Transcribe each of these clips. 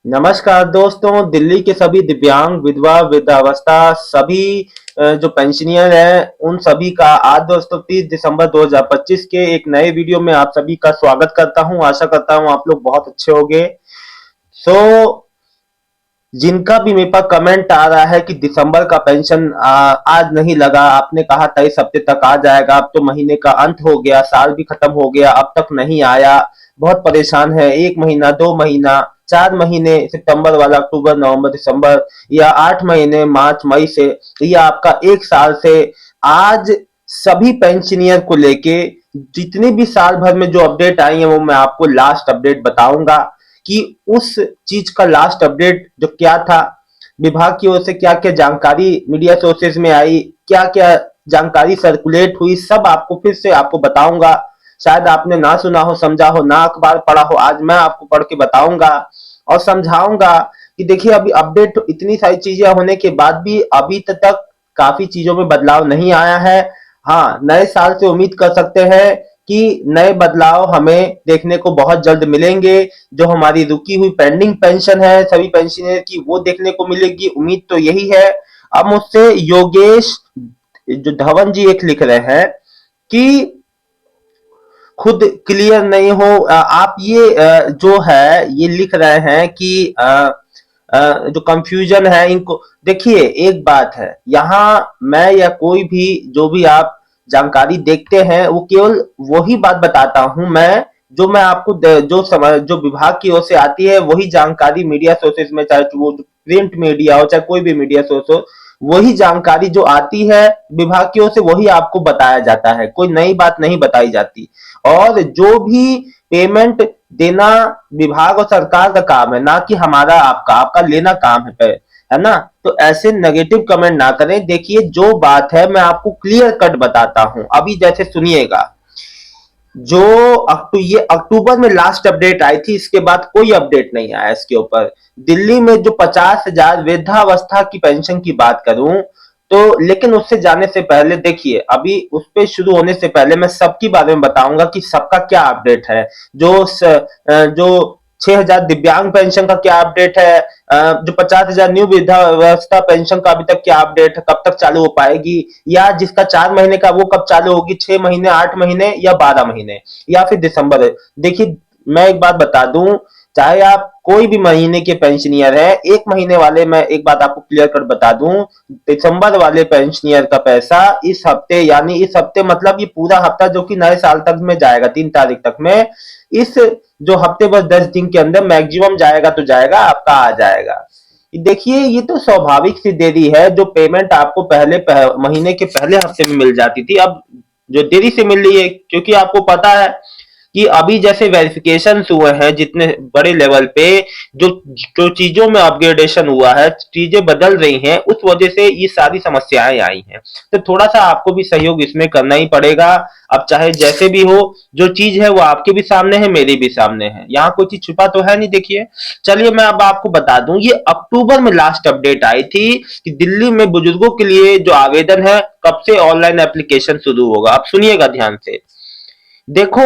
नमस्कार दोस्तों, दिल्ली के सभी दिव्यांग, विधवा, वृद्धावस्था सभी जो पेंशनियर हैं, उन सभी का आज दोस्तों 30 दिसंबर 2025 के एक नए वीडियो में आप सभी का स्वागत करता हूं। आशा करता हूं आप लोग बहुत अच्छे होंगे। सो जिनका भी मेरे पास कमेंट आ रहा है कि दिसंबर का पेंशन आज नहीं लगा, आपने कहा 23 हफ्ते तक आ जाएगा, अब तो महीने का अंत हो गया, साल भी खत्म हो गया, अब तक नहीं आया, बहुत परेशान है। 1 महीना, 2 महीना, 4 महीने, सितंबर वाला, अक्टूबर, नवंबर, दिसंबर, या 8 महीने, मार्च, मई से, या आपका 1 साल से। आज सभी पेंशनियर को लेके जितनी भी साल भर में जो अपडेट आई है वो मैं आपको लास्ट अपडेट बताऊंगा कि उस चीज का लास्ट अपडेट जो क्या था, विभाग की ओर से क्या क्या जानकारी मीडिया सोर्सेज में आई, क्या क्या जानकारी सर्कुलेट हुई, सब आपको फिर से आपको बताऊंगा। शायद आपने ना सुना हो, समझा हो, ना अखबार पढ़ा हो, आज मैं आपको पढ़ के बताऊंगा और समझाऊंगा कि देखिए अभी अपडेट इतनी सारी चीजें होने के बाद भी अभी तक काफी चीजों में बदलाव नहीं आया है। हाँ, नए साल से उम्मीद कर सकते हैं कि नए बदलाव हमें देखने को बहुत जल्द मिलेंगे। जो हमारी रुकी हुई पेंडिंग पेंशन है सभी पेंशनर की, वो देखने को मिलेगी, उम्मीद तो यही है। अब मुझसे योगेश जो धवन जी एक लिख रहे हैं कि खुद क्लियर नहीं हो, आप ये जो है ये लिख रहे हैं कि जो कंफ्यूजन है इनको देखिए। एक बात है, यहाँ मैं या कोई भी जो भी आप जानकारी देखते हैं वो केवल वही बात बताता हूं मैं, जो मैं आपको जो समझ जो विभाग की ओर से आती है वही जानकारी मीडिया सोर्सेज में, चाहे वो प्रिंट मीडिया हो चाहे कोई भी मीडिया सोर्स हो, वही जानकारी जो आती है विभाग की ओर से वही आपको बताया जाता है, कोई नई बात नहीं बताई जाती। और जो भी पेमेंट देना विभाग और सरकार का काम है, ना कि हमारा आपका आपका लेना काम है ना। तो ऐसे नेगेटिव कमेंट ना करें। देखिए जो बात है मैं आपको क्लियर कट बताता हूं, अभी जैसे सुनिएगा। जो ये अक्टूबर में लास्ट अपडेट आई थी, इसके बाद कोई अपडेट नहीं आया इसके ऊपर। दिल्ली में जो 50,000 वृद्धावस्था की पेंशन की बात करूं तो, लेकिन उससे जाने से पहले देखिए, अभी उस पे शुरू होने से पहले मैं सबके बारे में बताऊंगा कि सबका क्या अपडेट है। जो 6,000 दिव्यांग पेंशन का क्या अपडेट है, जो 50,000 न्यू वृद्धावस्था पेंशन का अभी तक क्या अपडेट है, कब तक चालू हो पाएगी, या जिसका 4 महीने का वो कब चालू होगी, 6 महीने, 8 महीने या 12 महीने, या फिर दिसंबर। देखिए मैं एक बात बता दूं, चाहे आप कोई भी महीने के पेंशनियर है, 1 महीने वाले मैं एक बात आपको क्लियर कर बता दूं, दिसंबर वाले पेंशनियर का पैसा इस हफ्ते, यानी इस हफ्ते मतलब ये पूरा हफ्ता जो कि नए साल तक में जाएगा 3 तारीख तक में, इस जो हफ्ते बस 10 दिन के अंदर मैक्सिमम जाएगा तो जाएगा, आपका आ जाएगा। देखिए ये तो स्वाभाविक सी देरी है, जो पेमेंट आपको महीने के पहले हफ्ते में मिल जाती थी, अब जो देरी से मिल रही है, क्योंकि आपको पता है कि अभी जैसे वेरिफिकेशन हुए हैं जितने बड़े लेवल पे, जो जो चीजों में अपग्रेडेशन हुआ है, चीजें बदल रही हैं, उस वजह से ये सारी समस्याएं आई हैं। तो थोड़ा सा आपको भी सहयोग इसमें करना ही पड़ेगा। अब चाहे जैसे भी हो, जो चीज है वो आपके भी सामने है, मेरे भी सामने है, यहाँ कोई चीज छुपा तो है नहीं। देखिए चलिए मैं अब आपको बता दूं, ये अक्टूबर में लास्ट अपडेट आई थी कि दिल्ली में बुजुर्गों के लिए जो आवेदन है कब से ऑनलाइन एप्लीकेशन शुरू होगा। अब सुनिएगा ध्यान से। देखो,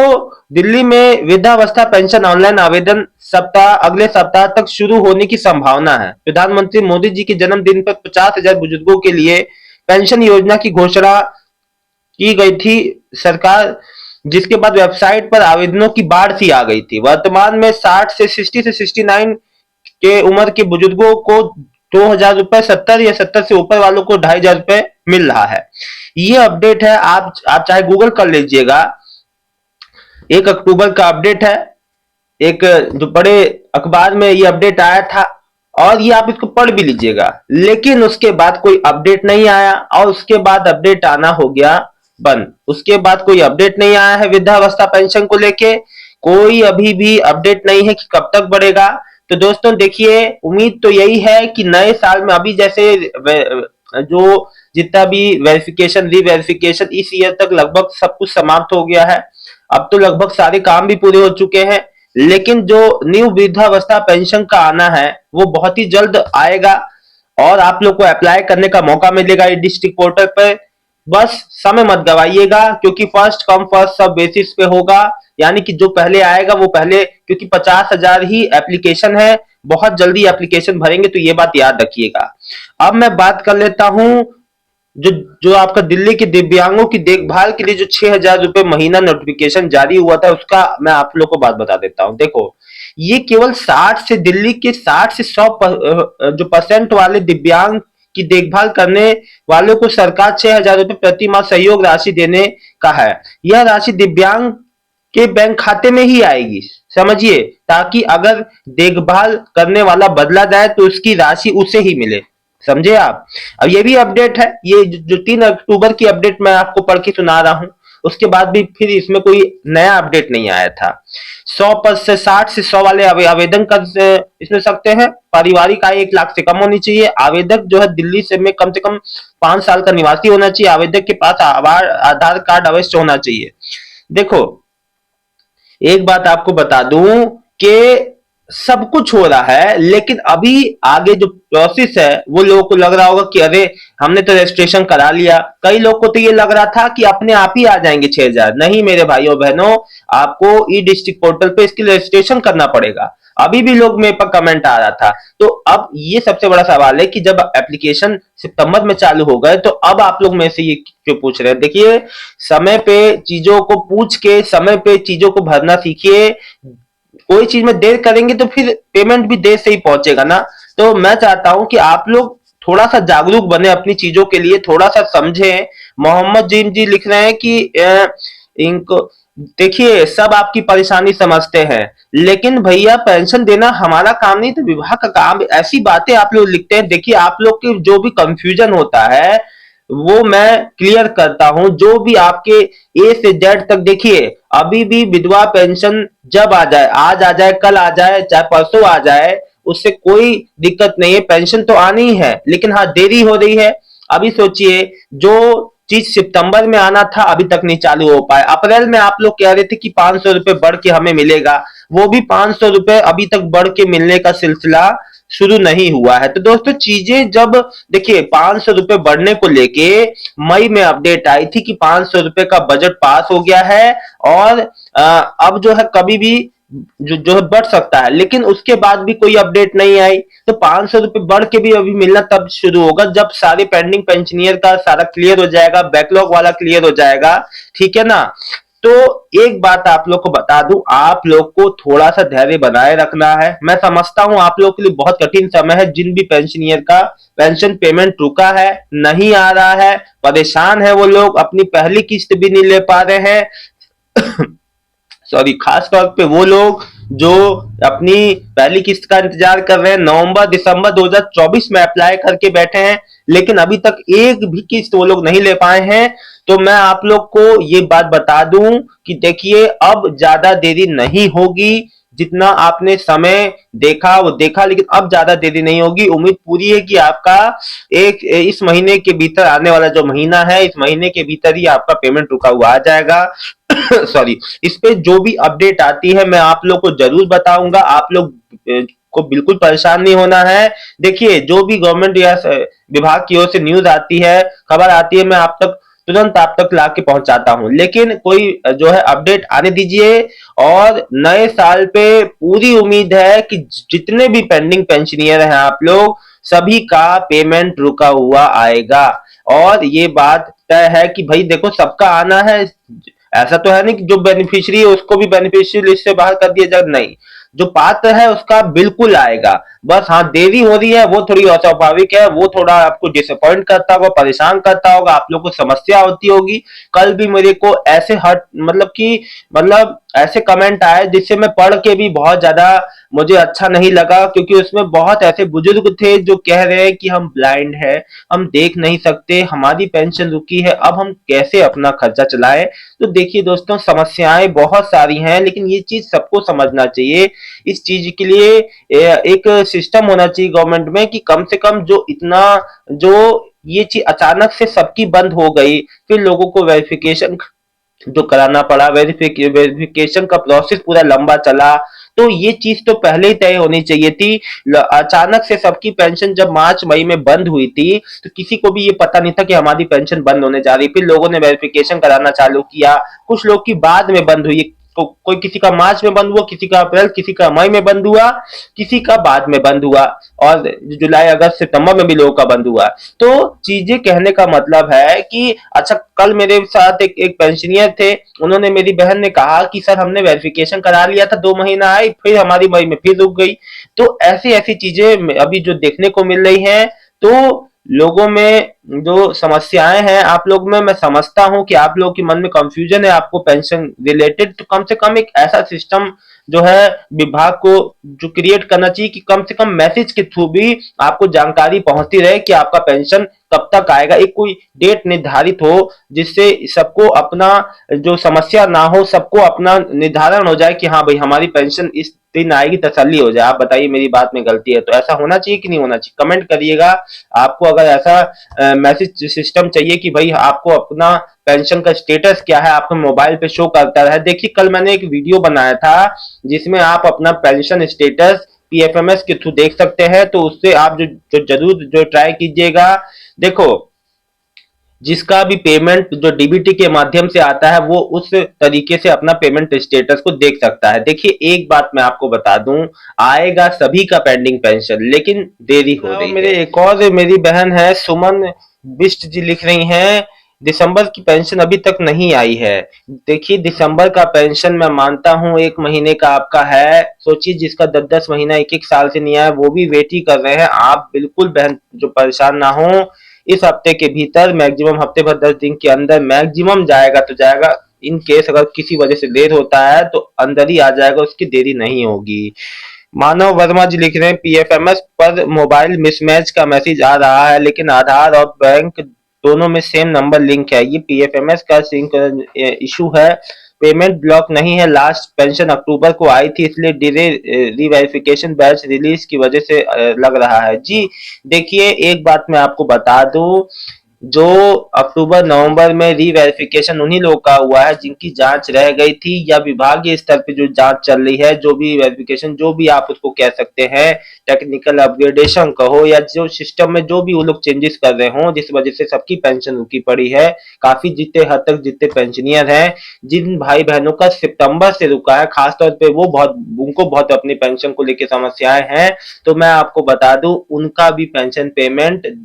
दिल्ली में वृद्धावस्था पेंशन ऑनलाइन आवेदन अगले सप्ताह तक शुरू होने की संभावना है। प्रधानमंत्री मोदी जी के जन्मदिन पर 50,000 बुजुर्गों के लिए पेंशन योजना की घोषणा की गई थी सरकार, जिसके बाद वेबसाइट पर आवेदनों की बाढ़ सी आ गई थी। वर्तमान में 60 से 69 के उम्र के बुजुर्गों को 2,000 रुपए, 70 या 70 से ऊपर वालों को 2,500 रुपए मिल रहा है। ये अपडेट है, आप चाहे गूगल कर लीजिएगा, 1 अक्टूबर का अपडेट है। एक जो बड़े अखबार में ये अपडेट आया था, और ये आप इसको पढ़ भी लीजिएगा। लेकिन उसके बाद कोई अपडेट नहीं आया, और उसके बाद अपडेट आना हो गया बंद। उसके बाद कोई अपडेट नहीं आया है वृद्धावस्था पेंशन को लेके, कोई अभी भी अपडेट नहीं है कि कब तक बढ़ेगा। तो दोस्तों देखिए, उम्मीद तो यही है कि नए साल में अभी जैसे जो जितना भी वेरिफिकेशन, रीवेरिफिकेशन इस ईयर तक लगभग सब कुछ समाप्त हो गया है। अब तो लगभग सारे काम भी पूरे हो चुके हैं, लेकिन जो न्यू वृद्धावस्था पेंशन का आना है वो बहुत ही जल्द आएगा, और आप लोग को अप्लाई करने का मौका मिलेगा इस डिस्ट्रिक्ट पोर्टल पर। बस समय मत गवाइएगा, क्योंकि फर्स्ट कम फर्स्ट सब बेसिस पे होगा, यानी कि जो पहले आएगा वो पहले, क्योंकि 50,000 ही एप्लीकेशन है, बहुत जल्दी एप्लीकेशन भरेंगे, तो ये बात याद रखिएगा। अब मैं बात कर लेता हूं जो जो आपका दिल्ली के दिव्यांगों की देखभाल के लिए जो 6,000 रुपए महीना नोटिफिकेशन जारी हुआ था, उसका मैं आप लोग को बात बता देता हूं। देखो, ये केवल 60 से दिल्ली के 60 से 100 जो परसेंट वाले दिव्यांग की देखभाल करने वालों को सरकार 6,000 रुपए प्रति माह सहयोग राशि देने का है। यह राशि दिव्यांग के बैंक खाते में ही आएगी, समझिए, ताकि अगर देखभाल करने वाला बदला जाए तो उसकी राशि उसे ही मिले, समझे आप। अब ये भी अपडेट है, ये जो 3 अक्टूबर की अपडेट मैं आपको पढ़ के सुना रहा हूं, उसके बाद भी फिर इसमें कोई नया अपडेट नहीं आया था। 100 पद से 60 से 100 वाले आवेदन कर इसमें सकते हैं। पारिवारिक आय 1 लाख से कम होनी चाहिए। आवेदक जो है दिल्ली से कम 5 साल का निवासी होना चाहिए। आवेदक के पास आधार कार्ड अवश्य होना चाहिए। देखो, एक बात आपको बता दूं कि सब कुछ हो रहा है, लेकिन अभी आगे जो प्रोसेस है वो लोगों को लग रहा होगा कि अरे हमने तो रजिस्ट्रेशन करा लिया। कई लोग को तो ये लग रहा था कि अपने आप ही आ जाएंगे 6,000। नहीं मेरे भाइयों बहनों, आपको ई डिस्ट्रिक्ट पोर्टल पे इसकी रजिस्ट्रेशन करना पड़ेगा। अभी भी लोग मेरे पर कमेंट आ रहा था। तो अब ये सबसे बड़ा सवाल है कि जब एप्लीकेशन सितंबर में चालू हो गए, तो अब आप लोग में से ये क्यों पूछ रहे हैं। देखिए, समय पे चीजों को पूछ के समय पे चीजों को भरना सीखिए। कोई चीज में देर करेंगे तो फिर पेमेंट भी देर से ही पहुंचेगा ना। तो मैं चाहता हूं कि आप लोग थोड़ा सा जागरूक बने अपनी चीजों के लिए, थोड़ा सा समझें। मोहम्मद जीन जी लिख रहे हैं कि इनको देखिए, सब आपकी परेशानी समझते हैं, लेकिन भैया पेंशन देना हमारा काम नहीं तो विभाग का काम। ऐसी बातें आप लोग लिखते हैं। देखिए, आप लोग के जो भी कंफ्यूजन होता है वो मैं क्लियर करता हूं। जो भी आपके ए से जेड तक, देखिए अभी भी विधवा पेंशन जब आ जाए, आज आ जाए, कल आ जाए, चाहे परसों आ जाए, उससे कोई दिक्कत नहीं है। पेंशन तो आनी ही है, लेकिन हाँ देरी हो रही है। अभी सोचिए, जो चीज सितंबर में आना था अभी तक नहीं चालू हो पाया। अप्रैल में आप लोग कह रहे थे कि 500 रुपए बढ़ के हमें मिलेगा, वो भी 500 रुपए अभी तक बढ़ के मिलने का सिलसिला शुरू नहीं हुआ है। तो दोस्तों, चीजें जब देखिए 500 रुपए बढ़ने को लेके मई में अपडेट आई थी कि 500 रुपए का बजट पास हो गया है, और अब जो है कभी भी जो है बढ़ सकता है, लेकिन उसके बाद भी कोई अपडेट नहीं आई। तो 500 रुपए बढ़ के भी अभी मिलना तब शुरू होगा जब सारे पेंडिंग पेंशनियर का सारा क्लियर हो जाएगा, बैकलॉग वाला क्लियर हो जाएगा, ठीक है ना। तो एक बात आप लोग को बता दूं, आप लोग को थोड़ा सा धैर्य बनाए रखना है। मैं समझता हूं आप लोग के लिए बहुत कठिन समय है। जिन भी पेंशनियर का पेंशन पेमेंट रुका है, नहीं आ रहा है, परेशान है वो लोग, अपनी पहली किस्त भी नहीं ले पा रहे हैं सॉरी, खास तौर पे वो लोग जो अपनी पहली किस्त का इंतजार कर रहे हैं, नवंबर दिसंबर 2024 में अप्लाई करके बैठे हैं, लेकिन अभी तक एक भी किस्त वो लोग नहीं ले पाए हैं। तो मैं आप लोग को ये बात बता दूं कि देखिए, अब ज्यादा देरी नहीं होगी। जितना आपने समय देखा वो देखा, लेकिन अब ज्यादा देरी नहीं होगी। उम्मीद पूरी है कि आपका एक इस महीने के भीतर, आने वाला जो महीना है, इस महीने के भीतर ही आपका पेमेंट रुका हुआ आ जाएगा सॉरी। इस पे जो भी अपडेट आती है मैं आप लोग को जरूर बताऊंगा। आप लोग को बिल्कुल परेशान नहीं होना है। देखिए, जो भी गवर्नमेंट या विभाग की ओर से न्यूज आती है, खबर आती है, मैं आप तक तुरंत आप तक ला के पहुंचाता हूं। लेकिन कोई जो है अपडेट आने दीजिए। और नए साल पे पूरी उम्मीद है कि जितने भी पेंडिंग पेंशनियर हैं आप लोग, सभी का पेमेंट रुका हुआ आएगा। और ये बात तय है कि भाई देखो, सबका आना है। ऐसा तो है नहीं कि जो बेनिफिशियरी है उसको भी बेनिफिशियरी लिस्ट से बाहर कर दिया जाए, नहीं, जो पात्र है उसका बिल्कुल आएगा। बस हाँ, देरी हो रही है वो थोड़ी अस्वाभाविक है, वो थोड़ा आपको डिसअपॉइंट करता होगा, परेशान करता होगा, आप लोग को समस्या होती होगी। कल भी मेरे को ऐसे हट मतलब ऐसे कमेंट आए जिससे मैं पढ़ के भी बहुत ज्यादा मुझे अच्छा नहीं लगा, क्योंकि उसमें बहुत ऐसे बुजुर्ग थे जो कह रहे हैं कि हम ब्लाइंड है, हम देख नहीं सकते, हमारी पेंशन रुकी है, अब हम कैसे अपना खर्चा चलाएं। तो देखिए दोस्तों, समस्याएं बहुत सारी हैं, लेकिन ये चीज सबको समझना चाहिए। इस चीज के लिए एक सिस्टम होना चाहिए गवर्नमेंट में कि कम से कम जो इतना जो ये चीज अचानक से सबकी बंद हो गई, फिर लोगों को वेरिफिकेशन जो कराना पड़ा, वेरिफिकेशन का प्रोसेस पूरा लंबा चला। तो ये चीज तो पहले ही तय होनी चाहिए थी। अचानक से सबकी पेंशन जब मार्च मई में बंद हुई थी, तो किसी को भी ये पता नहीं था कि हमारी पेंशन बंद होने जा रही। फिर लोगों ने वेरिफिकेशन कराना चालू किया, कुछ लोग की बाद में बंद हुई, कोई किसी का मार्च में बंद हुआ, किसी का अप्रैल, किसी का मई में बंद हुआ, किसी का बाद में बंद हुआ, और जुलाई अगस्त सितंबर में भी लोगों का बंद हुआ। तो चीजें कहने का मतलब है कि अच्छा, कल मेरे साथ एक पेंशनियर थे, उन्होंने, मेरी बहन ने कहा कि सर हमने वेरिफिकेशन करा लिया था, 2 महीना आई, फिर हमारी मई में फिर रुक गई। तो ऐसी ऐसी चीजें अभी जो देखने को मिल रही हैं। तो लोगों में जो समस्याएं हैं, आप लोग में, मैं समझता हूं कि आप लोगों के मन में कंफ्यूजन है आपको पेंशन रिलेटेड, तो कम से कम एक ऐसा सिस्टम जो है विभाग को जो क्रिएट करना चाहिए कि कम से कम मैसेज के थ्रू भी आपको जानकारी पहुंचती रहे कि आपका पेंशन कब तक आएगा। एक कोई डेट निर्धारित हो जिससे सबको अपना जो समस्या ना हो, सबको अपना निर्धारण हो जाए कि हाँ भाई हमारी पेंशन इस दिन आएगी, तसल्ली हो जाए। आप बताइए मेरी बात में गलती है तो ऐसा होना चाहिए कि नहीं होना चाहिए, कमेंट करिएगा। आपको अगर ऐसा मैसेज सिस्टम चाहिए कि भाई आपको अपना पेंशन का स्टेटस क्या है आपके मोबाइल पे शो करता रहे। देखिए कल मैंने एक वीडियो बनाया था जिसमें आप अपना पेंशन स्टेटस पीएफएमएस के थ्रू देख सकते हैं, तो उससे आप जो जरूर जो ट्राई कीजिएगा। देखो, जिसका भी पेमेंट जो डीबीटी के माध्यम से आता है वो उस तरीके से अपना पेमेंट स्टेटस को देख सकता है। देखिए एक बात मैं आपको बता दूं, आएगा सभी का पेंडिंग पेंशन, लेकिन देरी हो रही है। मेरे एक और मेरी बहन है सुमन बिष्ट जी, लिख रही हैं दिसंबर की पेंशन अभी तक नहीं आई है। देखिए दिसंबर का पेंशन मैं मानता हूं 1 महीने का आपका है, सोचिए जिसका 10-10 महीना 1-1 साल से नहीं आया वो भी वेट ही कर रहे हैं। आप बिल्कुल बहन जो परेशान ना हो, इस हफ्ते के भीतर, मैक्सिमम हफ्ते भर 10 दिन के अंदर मैक्सिमम जाएगा तो जाएगा। इन केस अगर किसी वजह से लेट होता है तो अंदर ही आ जाएगा, उसकी देरी नहीं होगी। मानव वर्मा जी लिख रहे हैं पीएफएमएस पर मोबाइल मिसमैच का मैसेज आ रहा है, लेकिन आधार और बैंक दोनों में सेम नंबर लिंक है, ये पीएफएमएस का सिंक इशू है। पेमेंट ब्लॉक नहीं है, लास्ट पेंशन अक्टूबर को आई थी, इसलिए डिले रीवेरिफिकेशन बैच रिलीज की वजह से लग रहा है। जी देखिए एक बात मैं आपको बता दूं, जो अक्टूबर नवंबर में रीवेरिफिकेशन उन्हीं लोगों का हुआ है जिनकी जांच रह गई थी, या विभागीय स्तर पे जो जांच चल रही है, जो भी वेरिफिकेशन, जो भी आप उसको कह सकते हैं, टेक्निकल अपग्रेडेशन कहो, या जो सिस्टम में जो भी वो लोग चेंजेस कर रहे हो जिस वजह से सबकी पेंशन रुकी पड़ी है। काफी जितने हद तक जितने पेंशनियर हैं, जिन भाई बहनों का सितंबर से रुका है, खासतौर पे वो बहुत, उनको बहुत अपनी पेंशन को लेकर समस्याएं हैं, तो मैं आपको बता दूं उनका भी पेंशन पेमेंट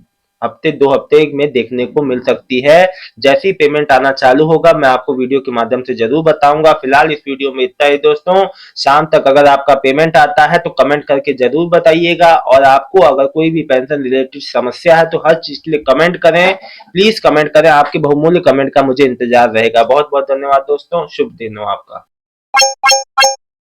हफ्ते 2 हफ्ते में देखने को मिल सकती है। जैसे ही पेमेंट आना चालू होगा मैं आपको वीडियो के माध्यम से जरूर बताऊंगा। फिलहाल इस वीडियो में इतना ही दोस्तों, शाम तक अगर आपका पेमेंट आता है तो कमेंट करके जरूर बताइएगा, और आपको अगर कोई भी पेंशन रिलेटेड समस्या है तो हर चीज के लिए कमेंट करें, प्लीज कमेंट करें, आपके बहुमूल्य कमेंट का मुझे इंतजार रहेगा। बहुत बहुत धन्यवाद दोस्तों, शुभ दिन हो आपका।